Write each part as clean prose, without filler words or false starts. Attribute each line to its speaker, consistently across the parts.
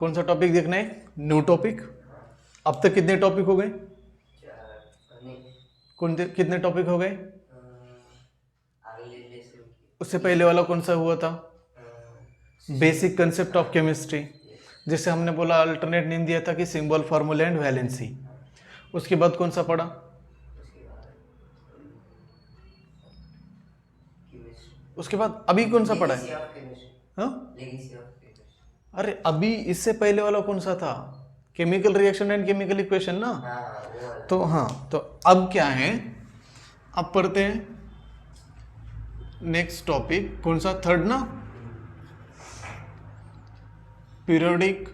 Speaker 1: कौन सा टॉपिक देखना है? New topic. अब तक कितने टॉपिक हो गए? कितने टॉपिक हो गए? उससे पहले वाला कौन सा हुआ था? बेसिक कंसेप्ट ऑफ केमिस्ट्री, जिसे हमने बोला अल्टरनेट नेम दिया था कि सिंबल, फार्मूला एंड वैलेंसी। उसके बाद कौन सा पढ़ा? उसके बाद अभी कौन सा पढ़ा है? हाँ, अरे अभी इससे पहले वाला कौन सा था? Chemical reaction and chemical equation ना। तो हाँ, तो अब क्या है, अब पढ़ते हैं नेक्स्ट टॉपिक। कौन सा? थर्ड ना, periodic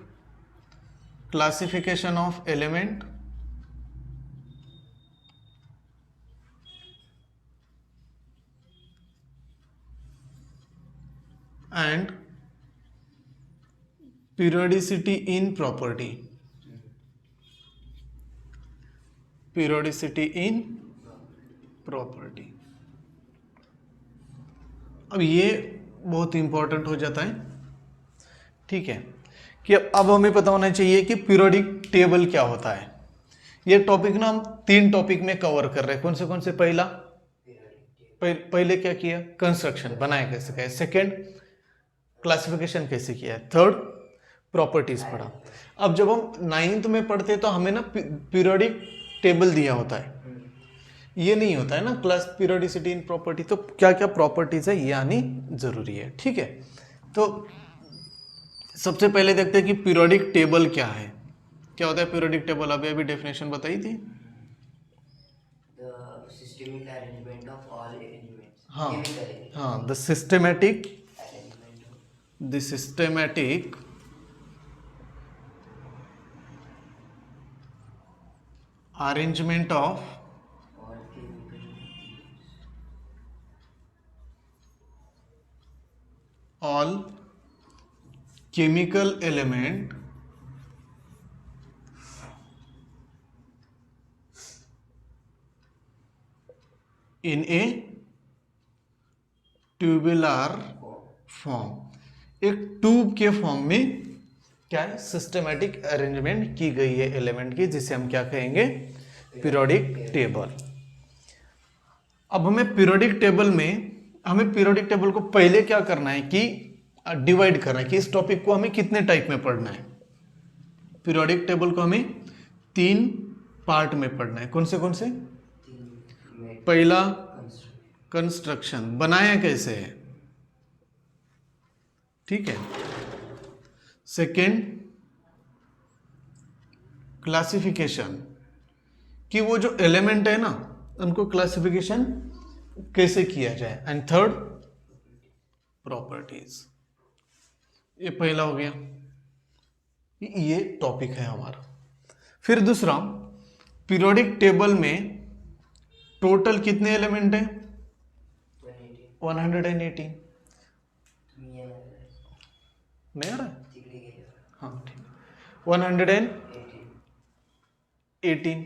Speaker 1: classification of element and periodicity in property, periodicity in property। अब ये बहुत इंपॉर्टेंट हो जाता है, ठीक है, कि अब हमें पता होना चाहिए कि पीरियोडिक टेबल क्या होता है। ये टॉपिक ना हम 3 टॉपिक में कवर कर रहे हैं। कौन से? पहला पहले क्या किया? कंस्ट्रक्शन, बनाया कैसे गया। सेकेंड, क्लासिफिकेशन कैसे किया है। थर्ड, प्रॉपर्टीज पढ़ा। अब जब हम 9th में पढ़ते तो हमें ना पीरियोडिक टेबल दिया होता है, ये नहीं होता है ना क्लास पीरियोडिसिटी इन प्रॉपर्टी। तो क्या क्या प्रॉपर्टीज है ये आनी जरूरी है, ठीक है। तो सबसे पहले देखते हैं कि पीरियोडिक टेबल क्या है। क्या होता है पीरियोडिक टेबल? अभी डेफिनेशन बताई थी।
Speaker 2: Systemic arrangement of all elements.
Speaker 1: हाँ
Speaker 2: Chemically.
Speaker 1: हाँ, the systematic arrangement of all chemical element in a tubular form। एक ट्यूब के फॉर्म में क्या है? सिस्टेमेटिक अरेंजमेंट की गई है एलिमेंट की, जिसे हम क्या कहेंगे? Periodic table. अब हमें पीरियोडिक टेबल को पहले क्या करना है कि डिवाइड करना है कि इस टॉपिक को हमें कितने टाइप में पढ़ना है। पीरियोडिक टेबल को हमें 3 पार्ट में पढ़ना है। कौन से? पहला, कंस्ट्रक्शन, बनाया कैसे है, ठीक है। सेकेंड, क्लासिफिकेशन, कि वो जो एलिमेंट है ना उनको क्लासिफिकेशन कैसे किया जाए। And third, properties. ये पहला हो गया, ये टॉपिक है हमारा। फिर दूसरा, पीरियोडिक टेबल में टोटल कितने एलिमेंट हैं? 118। नहीं आ रहा है? हाँ ठीक है, 118।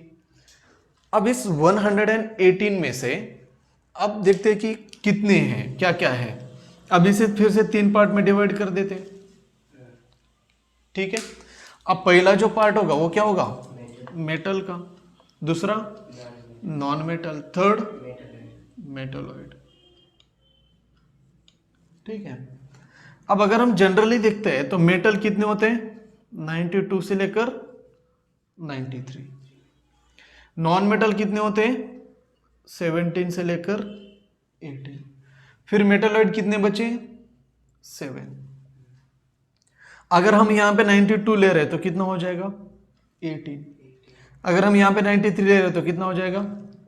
Speaker 1: अब इस 118 में से अब देखते हैं कि कितने हैं, क्या क्या है। अब इसे फिर से 3 पार्ट में डिवाइड कर देते हैं, ठीक है। अब पहला जो पार्ट होगा वो क्या होगा? मेटल का। दूसरा नॉन मेटल। थर्ड मेटलॉइड, ठीक है। अब अगर हम जनरली देखते हैं तो मेटल कितने होते हैं? 92 से लेकर 93। नॉन मेटल कितने होते हैं? 17 से लेकर 18। फिर मेटलॉइड कितने बचे? 7। अगर हम यहां पे 92 ले रहे हैं तो कितना हो जाएगा? 18। अगर हम यहां पे 93 ले रहे हैं तो कितना हो जाएगा?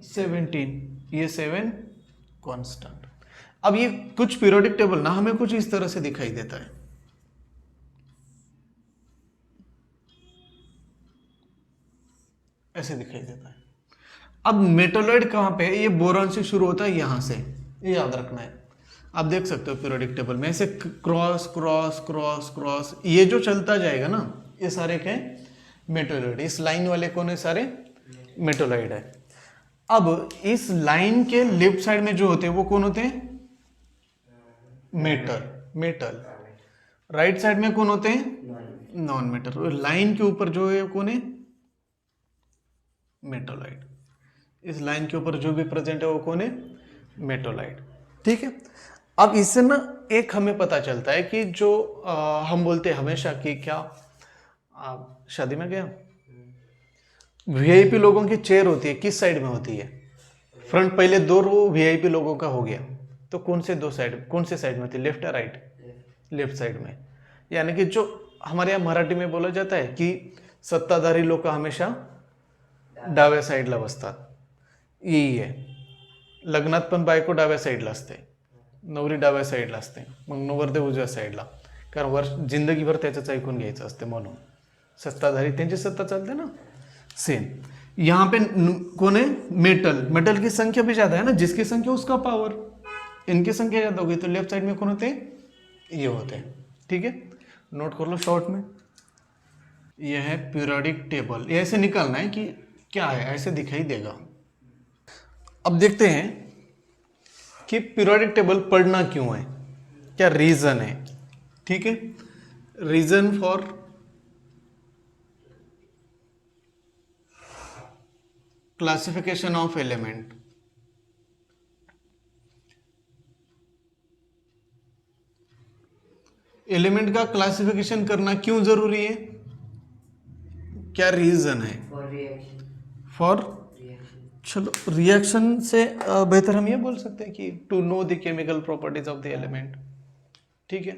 Speaker 1: 17। ये 7 कांस्टेंट। अब ये कुछ पीरियोडिक टेबल ना हमें कुछ इस तरह से दिखाई देता है, ऐसे दिखाई देता है। अब मेटलॉइड कहां पे है? ये बोरॉन से शुरू होता है, यहां से, ये याद रखना है। आप देख सकते हो पीरियोडिक टेबल में ऐसे क्रॉस क्रॉस क्रॉस क्रॉस, ये जो चलता जाएगा ना, ये सारे क्या है? मेटलॉइड। इस लाइन वाले कौन है? सारे मेटलॉइड है। अब इस लाइन के लेफ्ट साइड में जो होते हैं वो कौन होते हैं? मेटल। राइट साइड में कौन होते हैं? Non metal. लाइन के ऊपर जो है कौन है? मेटोलाइट। इस लाइन के ऊपर जो भी प्रेजेंट है वो कौन है? मेटोलाइट। ठीक है। अब इससे ना एक हमें पता चलता है कि जो हम बोलते हैं हमेशा कि क्या शादी में गया वीआईपी लोगों की चेयर होती है, किस साइड में होती है? फ्रंट। पहले दो रो वीआईपी लोगों का हो गया, तो कौन से दो साइड, कौन से साइड में होती है? लेफ्ट या राइट? लेफ्ट साइड में। यानी कि जो हमारे यहाँ मराठी में बोला जाता है कि सत्ताधारी लोक हमेशा डाव्या साईडला बसतात, यही आहे। लग्नात पण बायको डाव्या साईडला असते, नवरी डाव्या साईडला असते, मग नवरदेव उजव्या साईडला, कारण वर्ष जिंदगीभर त्याचंच ऐकून घ्यायचं असते म्हणून सत्ताधारी त्यांची सत्ता चलते ना। सेम यहाँ पे कौन है? मेटल। मेटल की संख्या भी ज्यादा है ना, जिसकी संख्या उसका पावर। इनकी संख्या ज्यादा होगी तो लेफ्ट साइड में कौन होते हैं? ये होते हैं। ठीक है, नोट कर लो शॉर्ट में। यह है पीरियोडिक टेबल। ये ऐसे निकालना है कि क्या है, ऐसे दिखाई देगा। अब देखते हैं कि पीरियोडिक टेबल पढ़ना क्यों है, क्या रीजन है। ठीक है, reason for classification of element. Element का क्लासिफिकेशन करना क्यों जरूरी है, क्या रीजन है?
Speaker 2: For reaction.
Speaker 1: For
Speaker 2: Reaction.
Speaker 1: चलो रिएक्शन से बेहतर हम ये बोल सकते हैं कि to know the chemical properties of the element. ठीक है,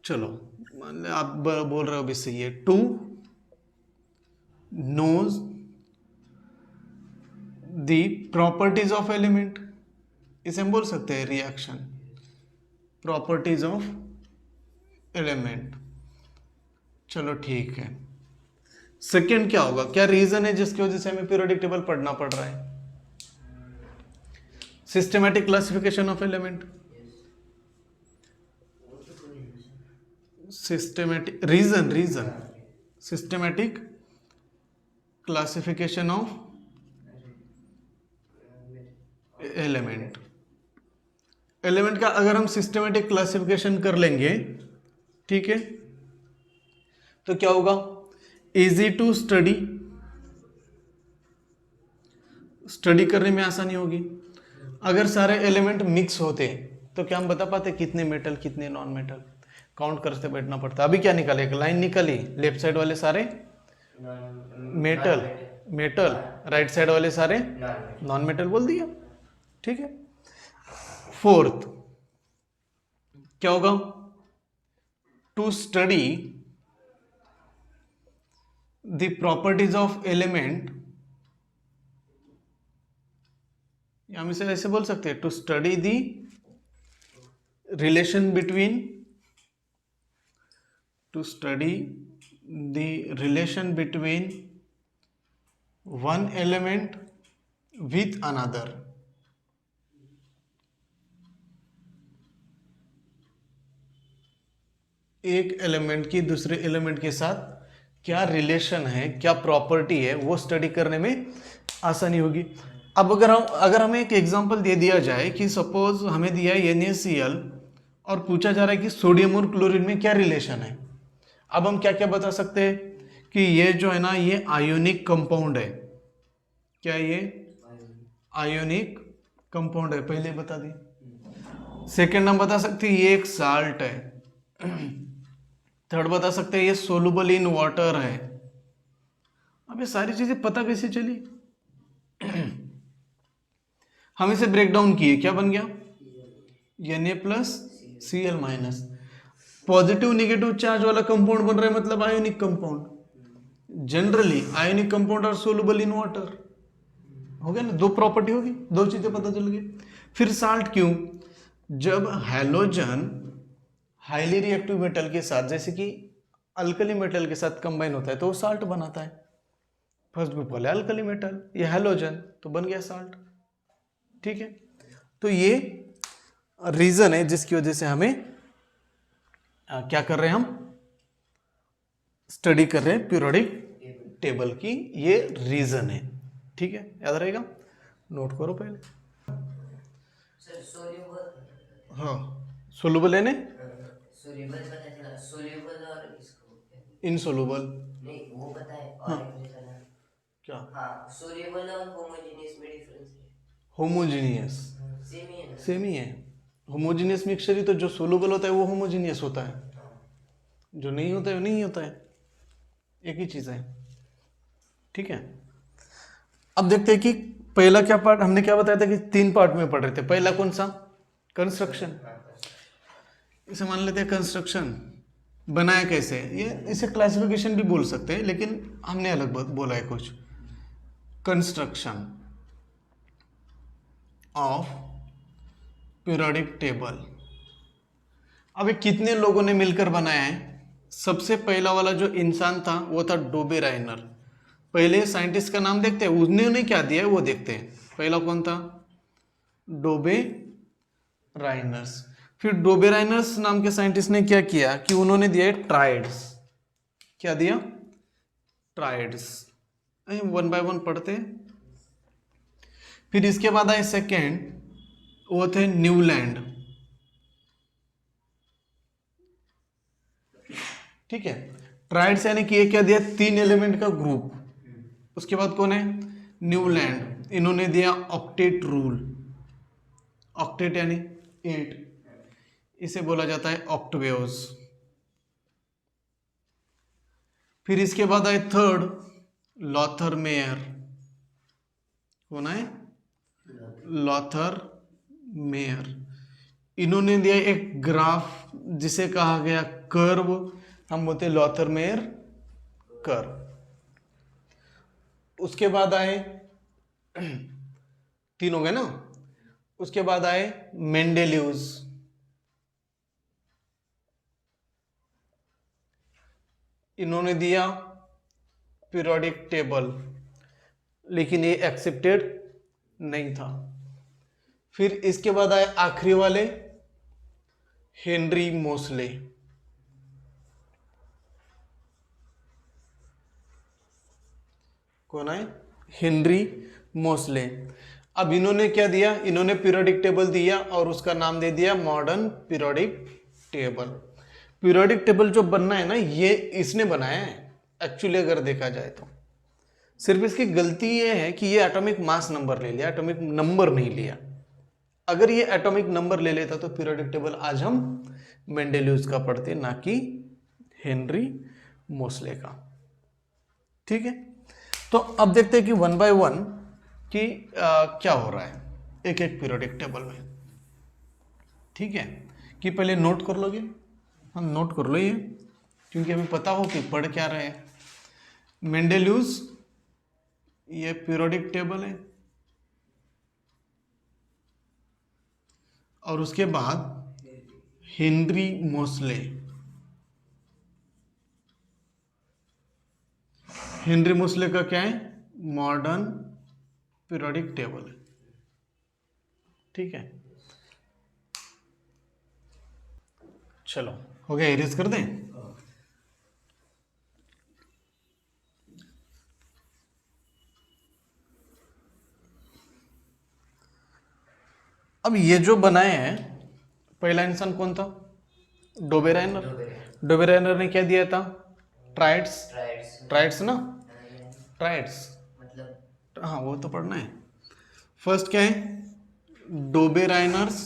Speaker 1: चलो मान लो आप बोल रहे हो अभी सही है, to knows the properties of element, इसे हम बोल सकते हैं रिएक्शन, प्रॉपर्टीज ऑफ एलिमेंट। चलो ठीक है, सेकेंड क्या होगा, क्या रीजन है जिसकी वजह से हमें पीरियोडिक टेबल पढ़ना पड़ रहा है? Systematic classification of element. Systematic reason systematic classification of element. Element का अगर हम सिस्टमैटिक क्लासिफिकेशन कर लेंगे, ठीक है, तो क्या होगा? इजी टू स्टडी, स्टडी करने में आसानी होगी। अगर सारे एलिमेंट मिक्स होते तो क्या हम बता पाते कितने मेटल कितने नॉन मेटल? काउंट करते बैठना पड़ता। अभी क्या निकाले, एक लाइन निकाली, लेफ्ट साइड वाले सारे मेटल मेटल, राइट साइड वाले सारे नॉन मेटल बोल दिया। ठीक है, फोर्थ क्या होगा? To study the properties of element, हम इसे ऐसे बोल सकते हैं, to study the relation between, to study the relation between one element with another. एक एलिमेंट की दूसरे एलिमेंट के साथ क्या रिलेशन है, क्या प्रॉपर्टी है, वो स्टडी करने में आसानी होगी। अब अगर हमें एक एग्जांपल दे दिया जाए कि सपोज हमें दिया है NaCl और पूछा जा रहा है कि सोडियम और क्लोरीन में क्या रिलेशन है। अब हम क्या क्या बता सकते हैं कि ये जो है ना, ये आयोनिक कंपाउंड है। क्या ये आयोनिक कंपाउंड है, पहले बता दी। सेकेंड हम बता सकते हैं ये एक साल्ट है। थर्ड बता सकते हैं ये सोलुबल इन वाटर है। अब ये सारी चीजें पता कैसे चली? हम इसे ब्रेक डाउन किए, क्या बन गया? Na+Cl-। पॉजिटिव नेगेटिव चार्ज वाला कंपाउंड बन रहा है, मतलब ionic compound. Generally ionic compound are soluble in water. हो गया ना, दो प्रॉपर्टी होगी, दो चीजें पता चल गई। फिर साल्ट क्यों? जब हैलोजन हाईली रिएक्टिव मेटल के साथ, जैसे कि अल्कली मेटल के साथ कंबाइन होता है तो वो साल्ट बनाता है। फर्स्ट ग्रुप वाले अल्कली मेटल, ये हैलोजन, तो बन गया साल्ट। ठीक है, तो ये रीजन है जिसकी वजह से हमें क्या कर रहे हैं, हम स्टडी कर रहे हैं पीरियोडिक टेबल की, ये रीजन है। ठीक है, याद रहेगा, नोट करो पहले।
Speaker 2: सर सोल्यूबल,
Speaker 1: हाँ, सोलुबल है ने
Speaker 2: सोल्यूबल पता चला, सोल्यूबल और इसको
Speaker 1: इनसोलुबल।
Speaker 2: नहीं वो पता है, और
Speaker 1: हाँ।
Speaker 2: एक मुझे करना।
Speaker 1: क्या?
Speaker 2: हाँ, सोल्यूबल और होमोजेनियस में डिफरेंस है।
Speaker 1: होमोजीनियस।
Speaker 2: सेम ही है ना?
Speaker 1: सेम ही है। होमोजीनियस मिक्सचर ही तो, जो सोलुबल होता है वो होमोजीनियस होता है,
Speaker 2: हाँ।
Speaker 1: जो नहीं होता है वो नहीं होता है, एक ही चीज़ है। ठीक है। अब देखते हैं कि पहला क्या पार्ट, हमने क्या बताया था कि 3 पार्ट में पढ़ रहे थे। पहला कौन सा? कंस्ट्रक्शन।
Speaker 2: हाँ, बस।
Speaker 1: इसे मान लेते हैं कंस्ट्रक्शन बनाया कैसे, ये इसे क्लासिफिकेशन भी बोल सकते हैं, लेकिन हमने अलग बोला है कुछ। Construction of periodic table. अब ये कितने लोगों ने मिलकर बनाया है? सबसे पहला वाला जो इंसान था वो था डोबे राइनर। पहले साइंटिस्ट का नाम देखते हैं, उन्होंने क्या दिया है वो देखते हैं। पहला कौन था? डोबे राइनर्स। फिर डोबे राइनर्स नाम के साइंटिस्ट ने क्या किया कि उन्होंने दिया है ट्राइड्स। क्या दिया? ट्राइड्स। वन बाय वन पढ़ते हैं। फिर इसके बाद आए सेकेंड, वो थे न्यूलैंड। ठीक है। ट्राइड्स यानी कि ये क्या दिया? 3 एलिमेंट का ग्रुप। उसके बाद कौन है? न्यूलैंड। इन्होंने दिया ऑक्टेट रूल। ऑक्टेट यानी 8, इसे बोला जाता है ऑक्टवेव्स। फिर इसके बाद आए थर्ड, लॉथर मेयर। कौन है? Lothar mayor. इन्होंने दिया एक ग्राफ जिसे कहा गया कर्व, हम बोलते लॉथर मेयर कर्व। उसके बाद आए 3 हो गए ना। उसके बाद आए मेंडेलिव्स। इन्होंने दिया पीरियोडिक टेबल, लेकिन ये एक्सेप्टेड नहीं था। फिर इसके बाद आए आखिरी वाले, हेनरी मोसले। कौन है? हेनरी मोसले। अब इन्होंने क्या दिया? इन्होंने पीरियोडिक टेबल दिया और उसका नाम दे दिया modern periodic table. Periodic table जो बनना है ना, ये इसने बनाया है एक्चुअली, अगर देखा जाए तो। सिर्फ इसकी गलती ये है कि ये एटॉमिक मास नंबर ले लिया, एटॉमिक नंबर नहीं लिया। अगर ये एटॉमिक नंबर ले लेता तो पीरियोडिक टेबल आज हम मेंडेलिव्स का पढ़ते, ना कि हेनरी मोसले का। ठीक है। तो अब देखते हैं कि 1 बाय 1 कि क्या हो रहा है एक एक पीरियोडिक टेबल में। ठीक है। कि पहले नोट कर लोगे, हम नोट कर लो ये, क्योंकि हमें पता हो कि पढ़ क्या रहे हैं। मेंडेलिव्स, ये पीरियोडिक टेबल है। और उसके बाद हेनरी मोसले। हेनरी मोसले का क्या है? मॉडर्न पीरियोडिक टेबल है। ठीक है। चलो हो गया, इरेज कर दें। अब ये जो बनाए हैं, पहला इंसान कौन था? डोबेराइनर।
Speaker 2: डोबेराइनर।
Speaker 1: डोबेराइनर ने क्या दिया था? ट्राइड्स।
Speaker 2: ट्राइड्स
Speaker 1: ट्राइड्स ना,
Speaker 2: यानी
Speaker 1: ट्राइड्स।
Speaker 2: मतलब
Speaker 1: हाँ वो तो पढ़ना है। फर्स्ट क्या है? डोबेराइनर्स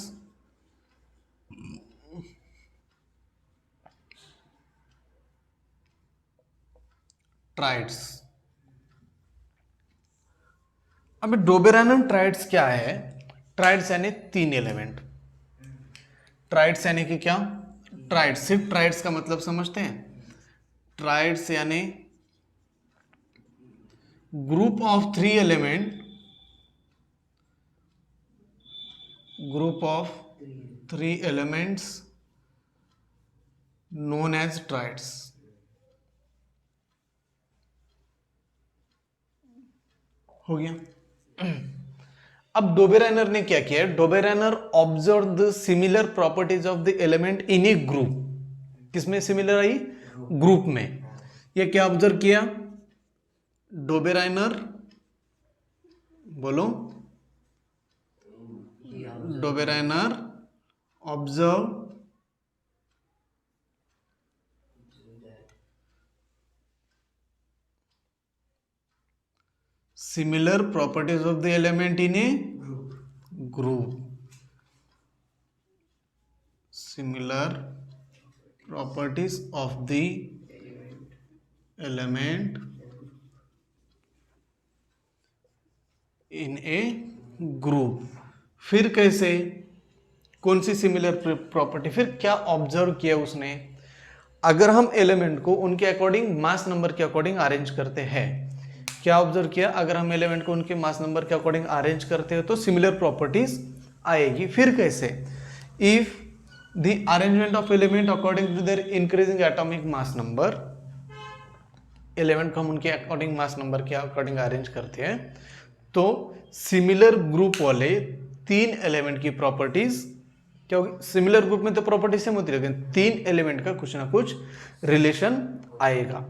Speaker 1: ट्राइड्स। अब डोबेराइनर ट्राइड्स क्या है? ट्राइड्स यानी 3 एलिमेंट। ट्राइड्स यानी कि क्या? ट्राइड्स, सिर्फ ट्राइड्स का मतलब समझते हैं? ट्राइड्स यानी group of 3 element, group of 3 elements known as triads। हो गया। अब डोबेराइनर ने क्या किया? Dobereiner observe the similar properties of the element in a group. किसमें सिमिलर आई? ग्रुप में। ये क्या ऑब्जर्व किया डोबेराइनर? बोलो। Dobereiner observe similar properties of the element in a group, similar properties of the element in a group. फिर कैसे, कौन सी similar property, फिर क्या ऑब्जर्व किया उसने, अगर हम एलिमेंट को उनके अकॉर्डिंग मास नंबर के अकॉर्डिंग अरेंज करते हैं, क्या ऑब्जर्व किया, अगर हम एलिमेंट को उनके मास नंबर के अकॉर्डिंग अरेंज करते हैं तो सिमिलर प्रॉपर्टीज आएगी। फिर कैसे, if the arrangement of element according to their increasing atomic mass number, element को हम उनके अकॉर्डिंग मास नंबर के अकॉर्डिंग अरेंज करते हैं तो सिमिलर ग्रुप वाले 3 एलिमेंट की प्रॉपर्टीज क्या होगी, सिमिलर ग्रुप में तो प्रॉपर्टी सेम होती है लेकिन 3 एलिमेंट का कुछ ना कुछ रिलेशन आएगा,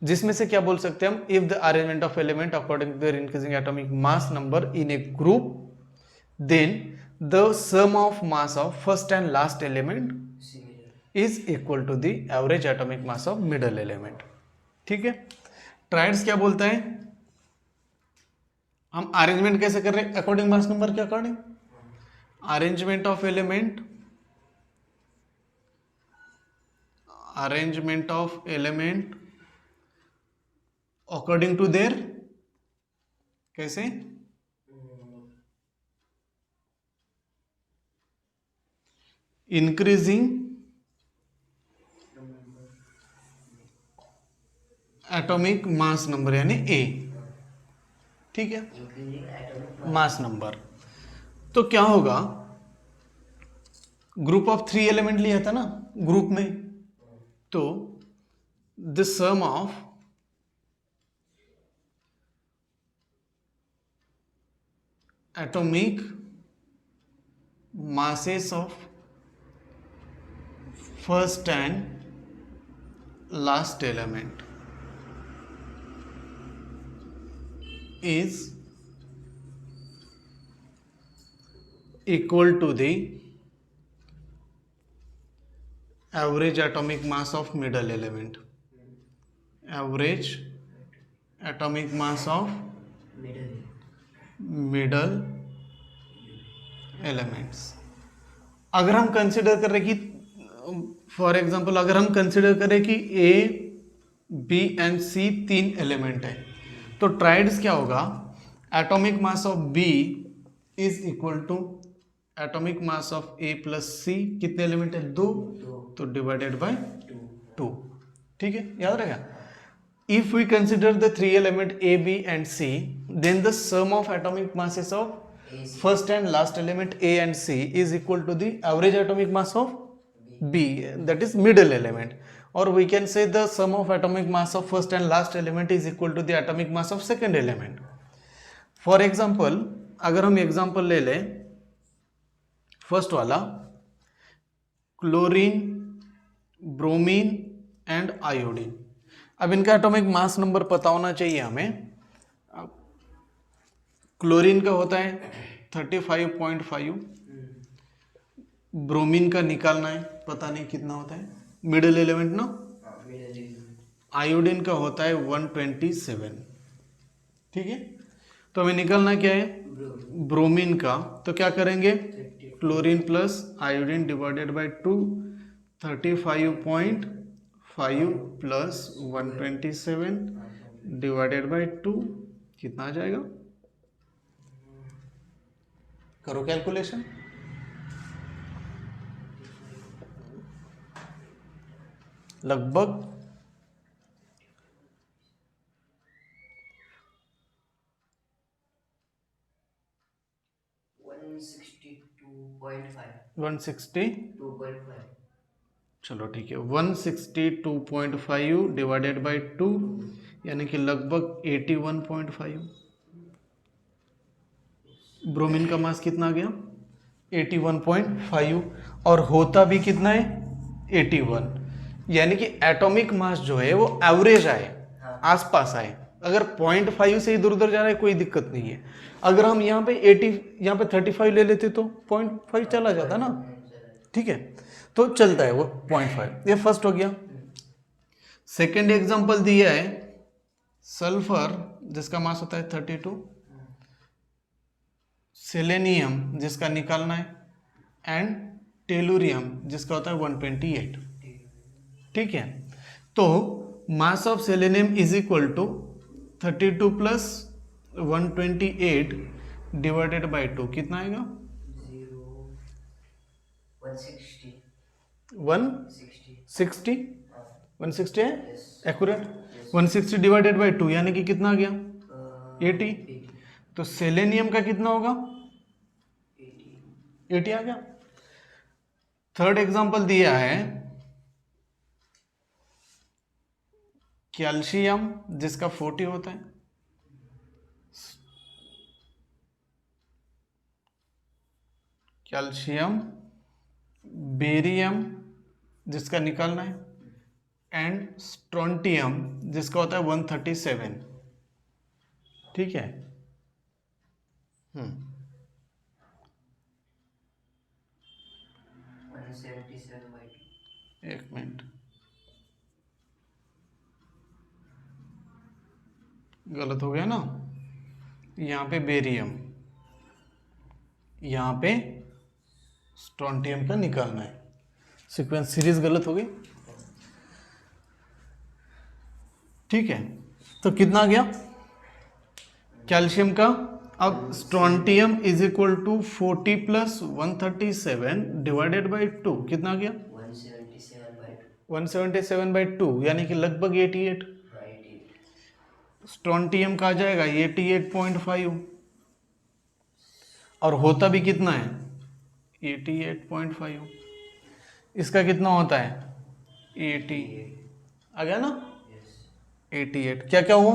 Speaker 1: जिसमें से क्या बोल सकते हैं हम, if the arrangement of element according to their increasing atomic mass number in a group, then the sum of mass of first and last element is equal to the average atomic mass of middle element. ठीक है, triads क्या बोलता है, हम arrangement कैसे कर रहे हैं, अकॉर्डिंग मास नंबर के according, arrangement of element, arrangement of element according to their, कैसे, इंक्रीजिंग एटॉमिक मास नंबर यानी ए। ठीक है, मास नंबर, तो क्या होगा, ग्रुप ऑफ 3 एलिमेंट लिया था ना ग्रुप में, तो the sum of atomic masses of first and last element is equal to the average atomic mass of middle element, average atomic mass of middle elements. अगर हम कंसिडर करें कि for example अगर हम कंसिडर करें कि A B and C 3 element है तो ट्राइड्स क्या होगा, atomic mass of B is equal to atomic mass of A plus C, कितने एलिमेंट है 2, तो डिवाइडेड बाय 2। ठीक है, याद रहेगा। If we consider the 3 element A, B and C, then the sum of atomic masses of first and last element A and C is equal to the average atomic mass of B, that is middle element. Or we can say the sum of atomic mass of first and last element is equal to the atomic mass of second element. For example, अगर हम example ले लें first वाला, chlorine, bromine and iodine. अब इनका atomic mass number पता होना चाहिए हमें। क्लोरीन का होता है 35.5, ब्रोमीन का निकालना है, पता नहीं कितना होता है, मिडिल एलिमेंट ना, आयोडीन का होता है 127। ठीक है, तो हमें निकालना क्या है, ब्रोमीन का, तो क्या करेंगे, chlorine plus iodine divided by 2, 35.5 plus 127 divided by 2, कितना आ जाएगा, करो कैलकुलेशन। लगभग 162.5। चलो ठीक है, 162.5 डिवाइडेड बाय 2 यानी कि लगभग 81.5। ब्रोमीन का मास कितना आ गया, 81.5, और होता भी कितना है 81, यानी कि एटॉमिक मास जो है वो एवरेज आए, आसपास आए। अगर 0.5 से इधर उधर जा रहा है कोई दिक्कत नहीं है। अगर हम यहाँ पे 80, यहाँ पे 35 ले लेते तो 0.5 चला जाता ना। ठीक है, तो चलता है वो 0.5। ये फर्स्ट हो गया। सेकेंड एग्जांपल दिया है सल्फर जिसका मास होता है 32, सेलेनियम जिसका निकालना है, एंड टेलुरियम जिसका होता है 128। ठीक है, तो mass of selenium is equal to 32 plus 128 divided by 2, कितना आएगा?
Speaker 2: 160
Speaker 1: 160 160 है
Speaker 2: Yes.
Speaker 1: एक्यूरेट। 160 डिवाइडेड बाय 2 यानी कि कितना आ गया? 80।
Speaker 2: 80
Speaker 1: तो सेलेनियम का कितना होगा? 80 आ गया। थर्ड एग्जांपल दिया है कैल्शियम जिसका 40 होता है, कैल्शियम, बेरियम जिसका निकालना है, एंड स्ट्रोंटियम जिसका होता है 137। ठीक है,
Speaker 2: 177/2
Speaker 1: एक मिनट, गलत हो गया ना, यहाँ पे बेरियम, यहाँ पे स्ट्रोंटियम का निकालना है, सीक्वेंस सीरीज गलत हो गई। ठीक है, तो कितना गया कैल्शियम का? अब strontium is equal to 40 plus 137 divided by 2, कितना गया?
Speaker 2: 177/2
Speaker 1: 177/2 यानी कि लगभग 88। स्ट्रोंटियम का आ जाएगा 88.5, और होता भी कितना है? 88.5। इसका कितना होता है? 80 आ गया ना, 88। क्या क्या हुआ?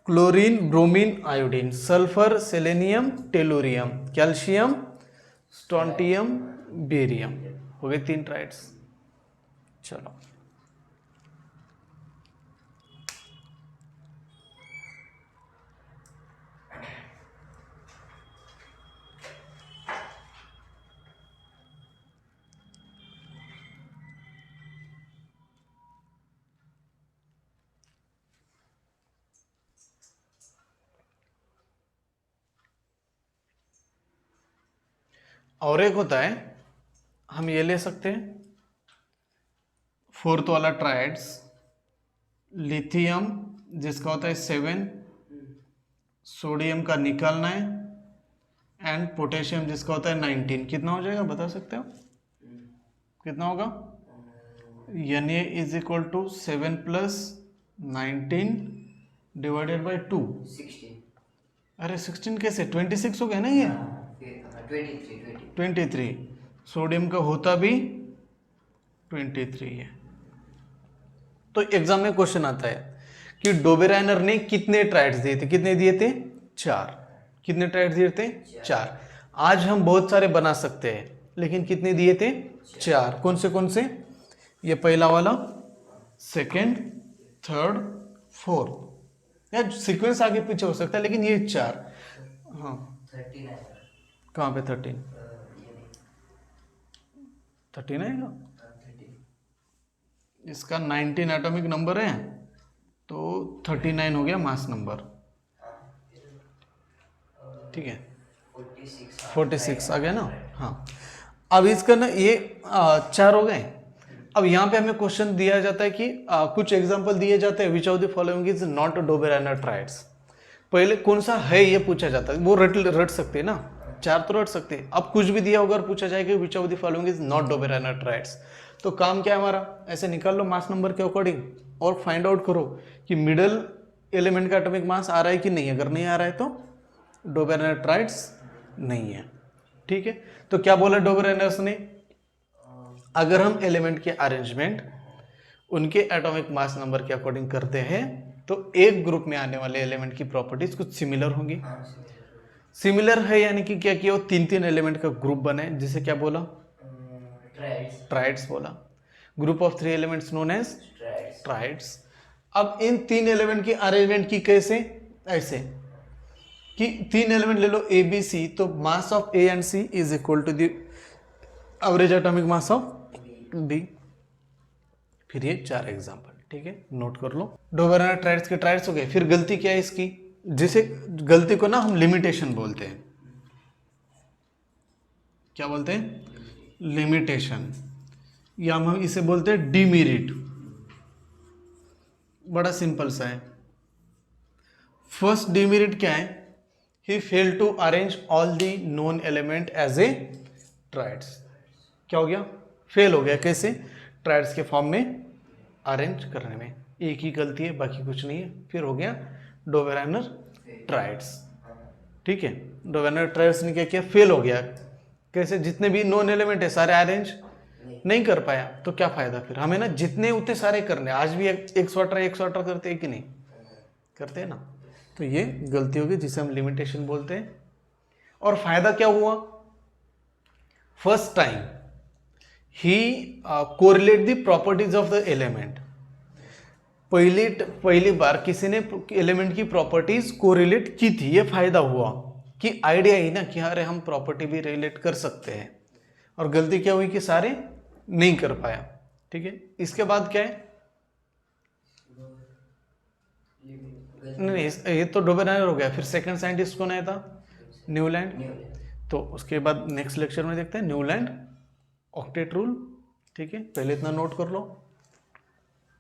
Speaker 1: Chlorine, bromine, iodine, sulphur, selenium, tellurium, calcium, strontium, barium, हो गए 3 ट्राइड्स। चलो, और एक होता है, हम ये ले सकते हैं, फोर्थ वाला ट्राइड्स, लिथियम जिसका होता है 7, सोडियम का निकालना है, एंड पोटेशियम जिसका होता है 19। कितना हो जाएगा बता सकते हो? कितना होगा? Na is equal to 7 plus 19 divided by 2।
Speaker 2: 16
Speaker 1: अरे 16 कैसे? 26 हो गया ना ये, 23। सोडियम का होता भी 23 है। तो एग्जाम में क्वेश्चन आता है कि डोबेराइनर ने कितने ट्राइड्स दिए थे? कितने दिए थे? 4। कितने ट्राइड्स दिए थे? 4। आज हम बहुत सारे बना सकते हैं, लेकिन कितने दिए थे? 4। कौन से? ये पहला वाला, सेकंड, थर्ड, फोर्थ, या सीक्वेंस आगे पीछे हो सकता है, लेकिन ये 4। हाँ,
Speaker 2: 13
Speaker 1: कहाँ पे 13? 13 आएगा। इसका 19 एटॉमिक नंबर है, तो 39 हो गया मास नंबर। ठीक है, 46 आ गया ना। हाँ, अब इसका ना ये 4 हो गए। अब यहाँ पे हमें क्वेश्चन दिया जाता है कि कुछ एग्जांपल दिए जाते हैं, which of the following is not Dobereiner triads. पहले कौन सा है ये पूछा जाता है, वो रट सकते हैं ना, 4 तो रट सकते हैं। अब कुछ भी दिया होगा और पूछा जाएगा which of the following is not Dobereiner triads, तो काम क्या है हमारा? ऐसे निकाल लो मास नंबर के अकॉर्डिंग और फाइंड आउट करो कि मिडल एलिमेंट का एटॉमिक मास आ रहा है कि नहीं। अगर नहीं आ रहा है तो डोबेराइनर ट्राइड्स नहीं है। ठीक है, तो क्या बोला डोबेराइनर्स ने? अगर हम एलिमेंट के अरेंजमेंट उनके एटॉमिक मास नंबर के अकॉर्डिंग करते हैं तो एक ग्रुप में आने वाले एलिमेंट की प्रॉपर्टीज कुछ सिमिलर होंगी। सिमिलर है यानी कि क्या किया? 3 एलिमेंट का ग्रुप बने, जिसे क्या बोला? ट्राइड्स बोला। Group of 3 elements known as triads. अब इन 3 एलिमेंट की अरेंजमेंट की कैसे? ऐसे कि 3 एलिमेंट ले लो ए बी सी, तो mass of A and C is equal to the average atomic mass of B. फिर ये 4 एग्जाम्पल। ठीक है, नोट कर लो। डोबेरानर ट्राइड्स के ट्राइड्स हो गए। फिर गलती क्या है इसकी, जिसे गलती को ना हम लिमिटेशन बोलते हैं। क्या बोलते हैं? लिमिटेशन, या हम इसे बोलते हैं डिमेरिट। बड़ा सिंपल सा है। फर्स्ट डिमेरिट क्या है? He fail to arrange all the known element as a triads. क्या हो गया? फेल हो गया। कैसे? ट्राइड्स के फॉर्म में अरेंज करने में। एक ही गलती है, बाकी कुछ नहीं है। फिर हो गया डोबेरानर ट्राइड्स। ठीक है, डोबेरानर ट्राइड्स ने क्या किया? फेल हो गया। कैसे? जितने भी नॉन एलिमेंट है सारे अरेंज नहीं कर पाया, तो क्या फायदा फिर? हमें ना जितने उतने सारे करने। आज भी एक सॉर्टर करते हैं कि नहीं करते हैं ना? तो ये गलती होगी जिसे हम लिमिटेशन बोलते हैं। और फायदा क्या हुआ? First time he correlate the properties of the element. पहली बार किसी ने एलिमेंट की प्रॉपर्टीज कोरिलेट की थी। ये फायदा हुआ कि आइडिया ही ना कि अरे हम प्रॉपर्टी भी रिलेट कर सकते हैं। और गलती क्या हुई कि सारे नहीं कर पाया। ठीक है, इसके बाद क्या है? नहीं, ये तो डोबेरानर हो गया। फिर सेकंड साइंटिस्ट कौन आया था? न्यूलैंड। तो उसके बाद नेक्स्ट लेक्चर में देखते हैं न्यूलैंड ऑक्टेट रूल। ठीक है, पहले इतना नोट कर लो।